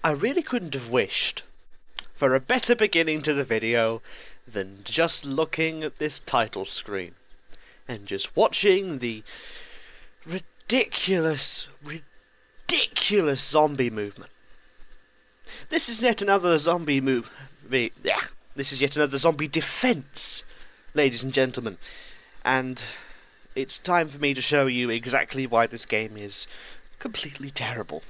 I really couldn't have wished for a better beginning to the video than just looking at this title screen and just watching the ridiculous zombie movement. This is yet another zombie This is yet another zombie defense, ladies and gentlemen. And it's time for me to show you exactly why this game is completely terrible.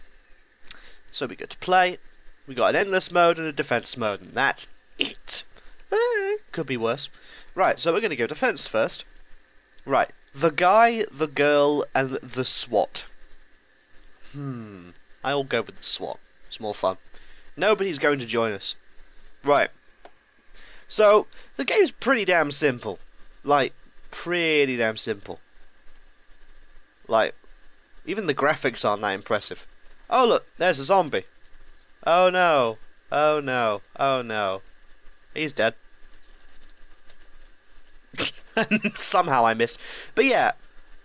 So we go to play. We got an endless mode and a defense mode, and that's it. Could be worse. Right, so we're going to go defense first. Right, the guy, the girl, and the SWAT. I'll go with the SWAT. It's more fun. Nobody's going to join us. Right. So, the game's pretty damn simple. Like, pretty damn simple. Like, even the graphics aren't that impressive. Oh look, there's a zombie. Oh no. Oh no. Oh no. He's dead. Somehow I missed. But yeah,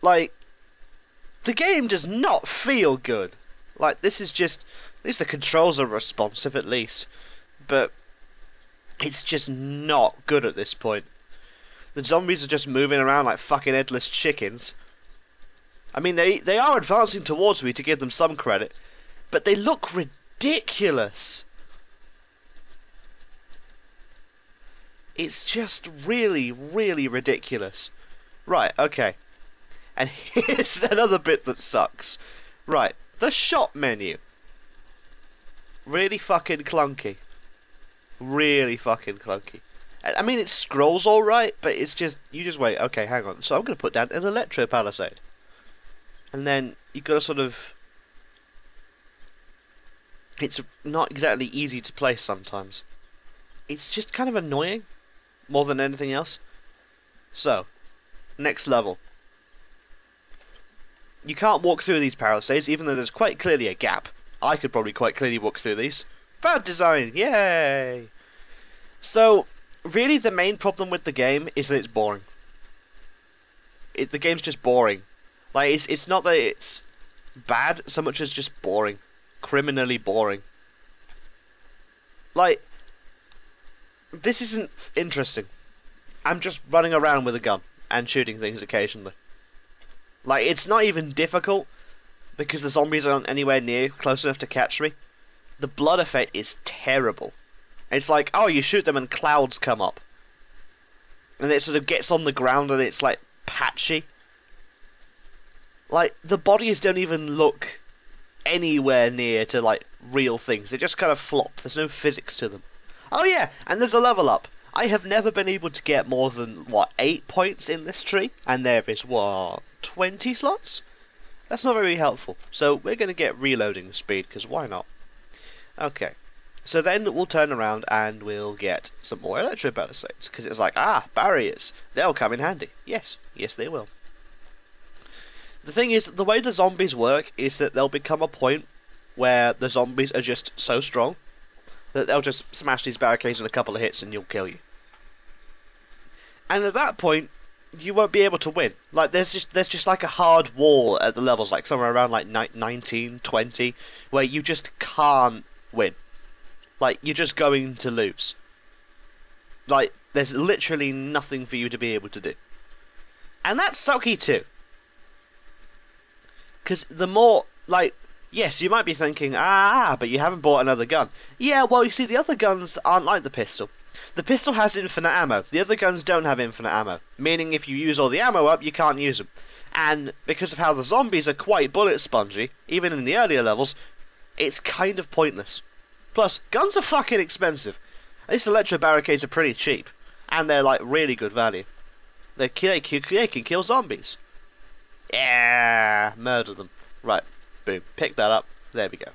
like, the game does not feel good. Like, this is just, at least the controls are responsive at least. But it's just not good at this point. The zombies are just moving around like fucking headless chickens. I mean, they are advancing towards me, to give them some credit, but they look ridiculous. It's just really, really ridiculous. Right, okay. And here's another bit that sucks. Right, the shop menu. Really fucking clunky. Really fucking clunky. I mean, it scrolls alright, but it's just, you just wait. Okay, hang on. So I'm going to put down an electro palisade. And then you've got to sort of... It's not exactly easy to place sometimes. It's just kind of annoying, more than anything else. So, next level. You can't walk through these palisades, even though there's quite clearly a gap. I could probably quite clearly walk through these. Bad design, yay! So, really the main problem with the game is that it's boring. The game's just boring. Like, it's not that it's bad so much as just boring. Criminally boring. Like, this isn't interesting. I'm just running around with a gun and shooting things occasionally. Like, it's not even difficult because the zombies aren't anywhere near close enough to catch me. The blood effect is terrible. It's like, oh, you shoot them and clouds come up. And it sort of gets on the ground and it's like patchy. Like, the bodies don't even look anywhere near to like real things. They just kind of flop. There's no physics to them. Oh yeah, and there's a level up. I have never been able to get more than, 8 points in this tree? And there is, 20 slots? That's not very helpful. So we're going to get reloading speed, because why not? Okay. So then we'll turn around and we'll get some more electro palisades, because it's like, barriers. They'll come in handy. Yes. Yes, they will. The thing is, the way the zombies work is that there'll become a point where the zombies are just so strong that they'll just smash these barricades in a couple of hits and you'll kill you. And at that point, you won't be able to win. Like, there's just like a hard wall at the levels, like somewhere around like 19, 20, where you just can't win. Like, you're just going to lose. Like, there's literally nothing for you to be able to do. And that's sucky too. Because the more, like, yes, you might be thinking, but you haven't bought another gun. Yeah, well, you see, the other guns aren't like the pistol. The pistol has infinite ammo. The other guns don't have infinite ammo. Meaning if you use all the ammo up, you can't use them. And because of how the zombies are quite bullet spongy, even in the earlier levels, it's kind of pointless. Plus, guns are fucking expensive. These electro barricades are pretty cheap. And they're, like, really good value. They can kill zombies. Yeah, murder them. Right, boom, pick that up. There we go.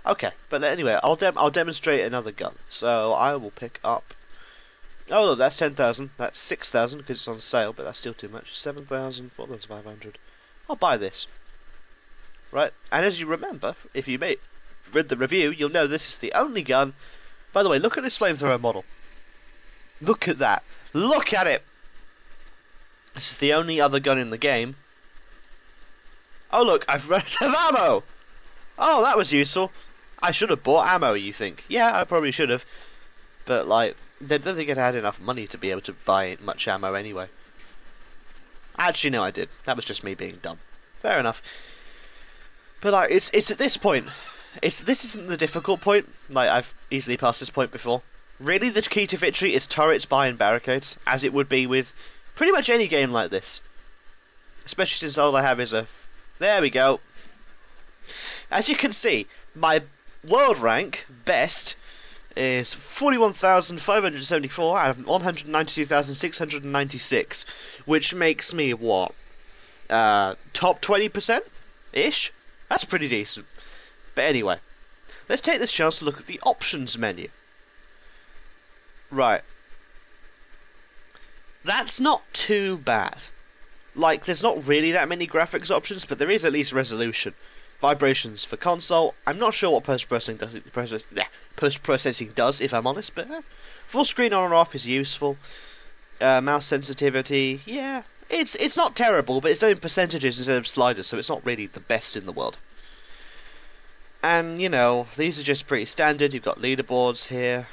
Okay, but anyway, I'll demonstrate another gun. So I will pick up. Oh look, that's 10,000. That's 6,000 because it's on sale, but that's still too much. 7,000. Well, that's 500. I'll buy this. Right, and as you remember, if you read the review, you'll know this is the only gun. By the way, look at this flamethrower model. Look at that. Look at it. This is the only other gun in the game. Oh look, I've run out of ammo! Oh, that was useful. I should have bought ammo, you think? Yeah, I probably should have. But, like, I don't think I'd had enough money to be able to buy much ammo anyway. Actually, no, I did. That was just me being dumb. Fair enough. But, like, it's at this point. This isn't the difficult point. Like, I've easily passed this point before. Really, the key to victory is turrets behind barricades, as it would be with pretty much any game like this. Especially since all I have is a... There we go. As you can see, my world rank, best, is 41,574 out of 192,696, which makes me, what? Top 20%-ish? That's pretty decent. But anyway, let's take this chance to look at the options menu. Right. That's not too bad. Like, there's not really that many graphics options, but there is at least resolution. Vibrations for console. I'm not sure what post-processing does, if I'm honest, but full screen on and off is useful. Mouse sensitivity, yeah. It's not terrible, but it's only percentages instead of sliders, so it's not really the best in the world. And, you know, these are just pretty standard. You've got leaderboards here,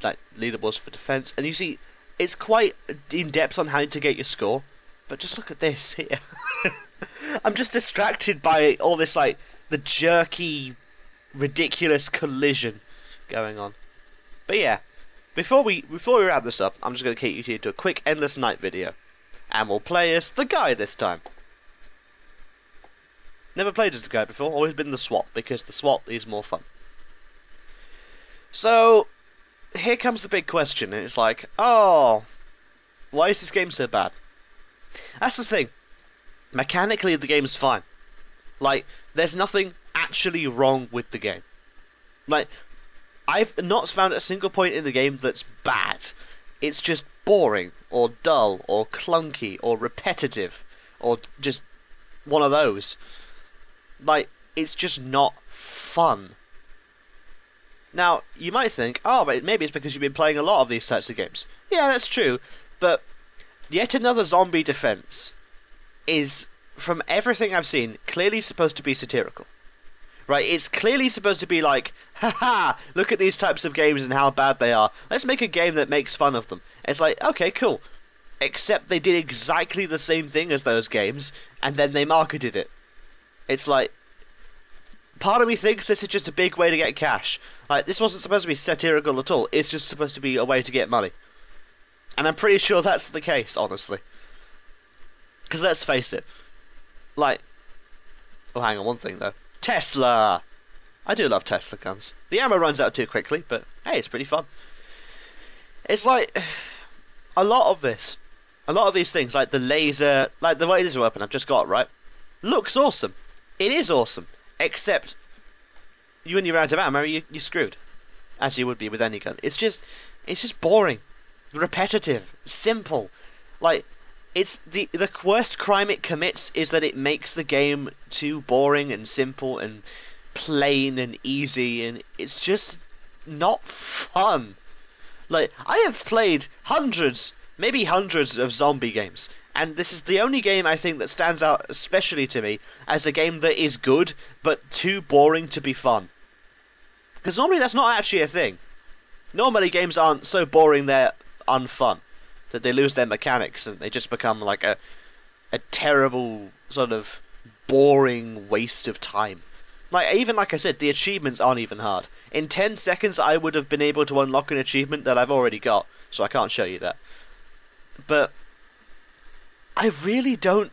like leaderboards for defense, and you see, it's quite in-depth on how to get your score. But just look at this here. I'm just distracted by all this, like, the jerky, ridiculous collision going on. But yeah, before we wrap this up, I'm just going to take you to a quick Endless Night video. And we'll play as the guy this time. Never played as the guy before, always been the SWAT, because the SWAT is more fun. So, here comes the big question, and it's like, oh, why is this game so bad? That's the thing. Mechanically, the game's fine. Like, there's nothing actually wrong with the game. Like, I've not found a single point in the game that's bad. It's just boring, or dull, or clunky, or repetitive, or just one of those. Like, it's just not fun. Now, you might think, oh, but maybe it's because you've been playing a lot of these types of games. Yeah, that's true, but Yet Another Zombie Defense is, from everything I've seen, clearly supposed to be satirical. Right? It's clearly supposed to be like, haha, look at these types of games and how bad they are. Let's make a game that makes fun of them. It's like, okay, cool. Except they did exactly the same thing as those games, and then they marketed it. It's like, part of me thinks this is just a big way to get cash. Like, this wasn't supposed to be satirical at all. It's just supposed to be a way to get money. And I'm pretty sure that's the case, honestly. Because let's face it. Like... Oh, hang on, one thing, though. Tesla! I do love Tesla guns. The ammo runs out too quickly, but hey, it's pretty fun. It's like... A lot of these things, like the laser... Like the laser weapon I've just got, right? Looks awesome. It is awesome. Except... when you're out of ammo, you're screwed. As you would be with any gun. It's just boring. Repetitive, simple. Like, it's the worst crime it commits is that it makes the game too boring and simple and plain and easy, and it's just not fun. Like, I have played hundreds, maybe hundreds of zombie games, and this is the only game I think that stands out especially to me as a game that is good but too boring to be fun. Because normally that's not actually a thing. Normally games aren't so boring they're unfun, that they lose their mechanics and they just become like a terrible sort of boring waste of time. Like, even like I said, the achievements aren't even hard. In 10 seconds I would have been able to unlock an achievement that I've already got, so I can't show you that. But I really don't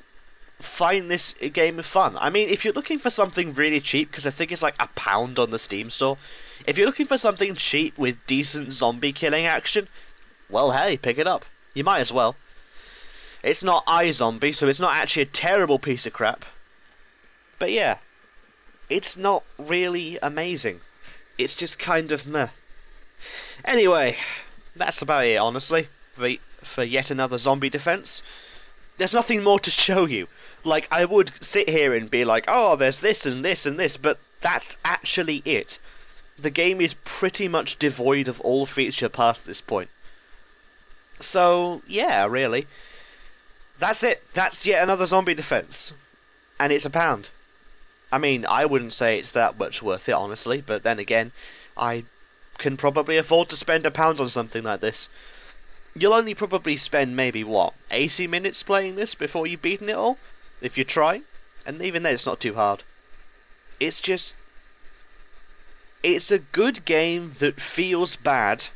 find this game fun. I mean, if you're looking for something really cheap, because I think it's like £1 on the Steam store, if you're looking for something cheap with decent zombie killing action, well, hey, pick it up. You might as well. It's not iZombie, so it's not actually a terrible piece of crap. But yeah, it's not really amazing. It's just kind of meh. Anyway, that's about it, honestly, for Yet Another Zombie Defense. There's nothing more to show you. Like, I would sit here and be like, oh, there's this and this and this, but that's actually it. The game is pretty much devoid of all feature past this point. So, yeah, really. That's it. That's Yet Another Zombie Defense. And it's £1. I mean, I wouldn't say it's that much worth it, honestly, but then again, I can probably afford to spend £1 on something like this. You'll only probably spend maybe, what, 80 minutes playing this before you've beaten it all? If you try. And even then, it's not too hard. It's just... It's a good game that feels bad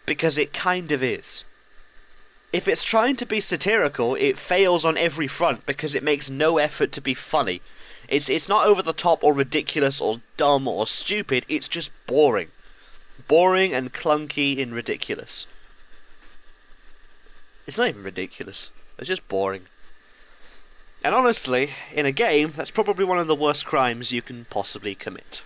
because it kind of is. If it's trying to be satirical, it fails on every front because it makes no effort to be funny. It's not over the top or ridiculous or dumb or stupid, it's just boring. Boring and clunky and ridiculous. It's not even ridiculous, it's just boring. And honestly, in a game, that's probably one of the worst crimes you can possibly commit.